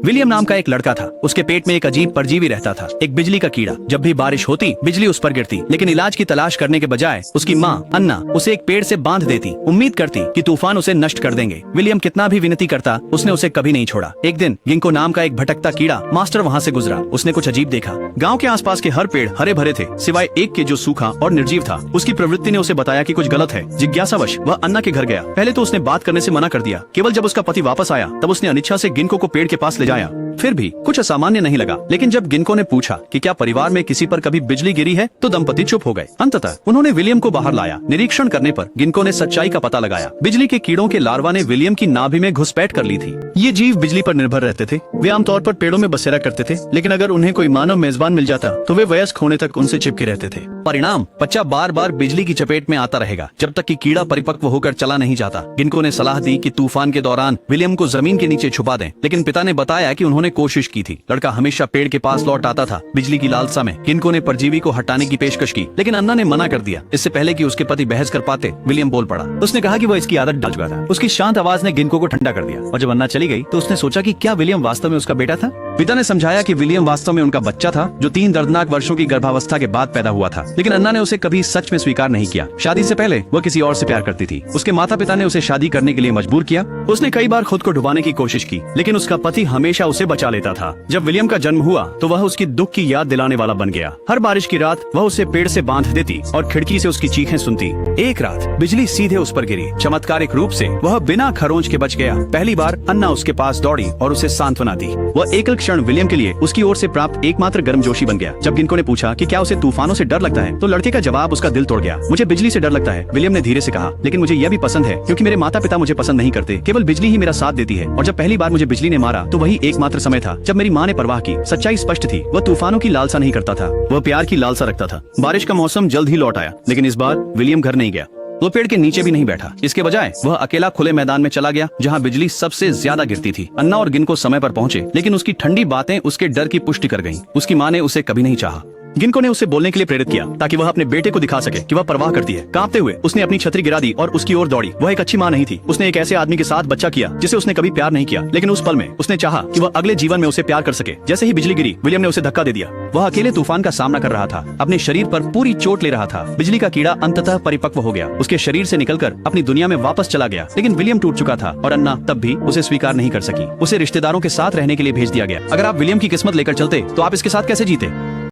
William नाम का एक लड़का था। उसके पेट में एक अजीब परजीवी रहता था, एक बिजली का कीड़ा। जब भी बारिश होती बिजली उस पर गिरती, लेकिन इलाज की तलाश करने के बजाय उसकी माँ अन्ना उसे एक पेड़ से बांध देती, उम्मीद करती कि तूफान उसे नष्ट कर देंगे। विलियम कितना भी विनती करता, उसने उसे कभी नहीं छोड़ा। एक दिन गिंको नाम का एक भटकता कीड़ा मास्टर वहाँ से गुजरा। उसने कुछ अजीब देखा। गाँव के आसपास के हर पेड़ हरे भरे थे, सिवाय एक के जो सूखा और निर्जीव था। उसकी प्रवृत्ति ने उसे बताया कि कुछ गलत है। जिज्ञासावश वह अन्ना के घर गया। पहले तो उसने बात करने से मना कर दिया। केवल जब उसका पति वापस आया तब उसने अनिच्छा से गिंको को पेड़ के पास ले जाया। फिर भी कुछ असामान्य नहीं लगा। लेकिन जब गिंको ने पूछा कि क्या परिवार में किसी पर कभी बिजली गिरी है, तो दंपति चुप हो गए। अंततः उन्होंने विलियम को बाहर लाया। निरीक्षण करने पर गिंको ने सच्चाई का पता लगाया। बिजली के कीड़ों के लार्वा ने विलियम की नाभि में घुसपैठ कर ली थी। ये जीव बिजली पर निर्भर रहते थे। वे आमतौर पर पेड़ों में बसेरा करते थे, लेकिन अगर उन्हें कोई मानव मेजबान मिल जाता तो वे वयस्क होने तक उनसे चिपके रहते थे। परिणाम, बच्चा बार बार बिजली की चपेट में आता रहेगा जब तक कि कीड़ा परिपक्व होकर चला नहीं जाता। गिंको ने सलाह दी कि तूफान के दौरान विलियम को जमीन के नीचे छुपा दें, लेकिन पिता ने बताया कि उन्होंने कोशिश की थी। लड़का हमेशा पेड़ के पास लौट आता था। बिजली की लालसा में गिंको ने परजीवी को हटाने की पेशकश की, लेकिन अन्ना ने मना कर दिया। इससे पहले कि उसके पति बहस कर पाते, विलियम बोल पड़ा। उसने कहा कि वह इसकी आदत डाल चुका था। उसकी शांत आवाज ने गिंको को ठंडा कर दिया। और जब अन्ना चली गई तो उसने सोचा कि क्या विलियम वास्तव में उसका बेटा था। पिता ने समझाया कि विलियम वास्तव में उनका बच्चा था, जो 3 दर्दनाक वर्षों की गर्भावस्था के बाद पैदा हुआ था। लेकिन अन्ना ने उसे कभी सच में स्वीकार नहीं किया। शादी से पहले वह किसी और से प्यार करती थी। उसके माता पिता ने उसे शादी करने के लिए मजबूर किया। उसने कई बार खुद को डुबाने की कोशिश की, लेकिन उसका पति हमेशा उसे बचा लेता था। जब विलियम का जन्म हुआ तो वह उसकी दुख की याद दिलाने वाला बन गया। हर बारिश की रात वह उसे पेड़ से बांध देती और खिड़की से उसकी चीखें सुनती। एक रात बिजली सीधे उस पर गिरी। चमत्कारिक रूप से वह बिना खरोंच के बच गया। पहली बार अन्ना उसके पास दौड़ी और उसे सांत्वना दी। वह एकल क्षण विलियम के लिए उसकी ओर से प्राप्त एकमात्र गर्मजोशी बन गया। जब गिंको ने पूछा कि क्या उसे तूफानों से डर लगता है, तो लड़के का जवाब उसका दिल तोड़ गया। मुझे बिजली से डर लगता है, विलियम ने धीरे से कहा, लेकिन मुझे यह भी पसंद है क्योंकि मेरे माता पिता मुझे पसंद नहीं करते। केवल बिजली ही मेरा साथ देती है। और जब पहली बार मुझे बिजली ने मारा तो वही एकमात्र समय था जब मेरी माँ ने परवाह की। सच्चाई स्पष्ट थी, वह तूफानों की लालसा नहीं करता था, वह प्यार की लालसा रखता था। बारिश का मौसम जल्द ही लौट आया, लेकिन इस बार विलियम घर नहीं गया। वो पेड़ के नीचे भी नहीं बैठा। इसके बजाय वह अकेला खुले मैदान में चला गया, जहाँ बिजली सबसे ज्यादा गिरती थी। अन्ना और गिंको समय पर पहुंचे, लेकिन उसकी ठंडी बातें उसके डर की पुष्टि कर गईं। उसकी माँ ने उसे कभी नहीं चाहा। गिंको ने उसे बोलने के लिए प्रेरित किया ताकि वह अपने बेटे को दिखा सके कि वह परवाह करती है। कांपते हुए उसने अपनी छतरी गिरा दी और उसकी ओर दौड़ी। वह एक अच्छी माँ नहीं थी। उसने एक ऐसे आदमी के साथ बच्चा किया जिसे उसने कभी प्यार नहीं किया, लेकिन उस पल में उसने चाहा कि वह अगले जीवन में उसे प्यार कर सके। जैसे ही बिजली गिरी, विलियम ने उसे धक्का दे दिया। वह अकेले तूफान का सामना कर रहा था, अपने शरीर पर पूरी चोट ले रहा था। बिजली का कीड़ा अंततः परिपक्व हो गया, उसके शरीर से निकलकर अपनी दुनिया में वापस चला गया। लेकिन विलियम टूट चुका था और अन्ना तब भी उसे स्वीकार नहीं कर सकी। उसे रिश्तेदारों के साथ रहने के लिए भेज दिया गया। अगर आप विलियम की किस्मत लेकर चलते तो आप इसके साथ कैसे जीते?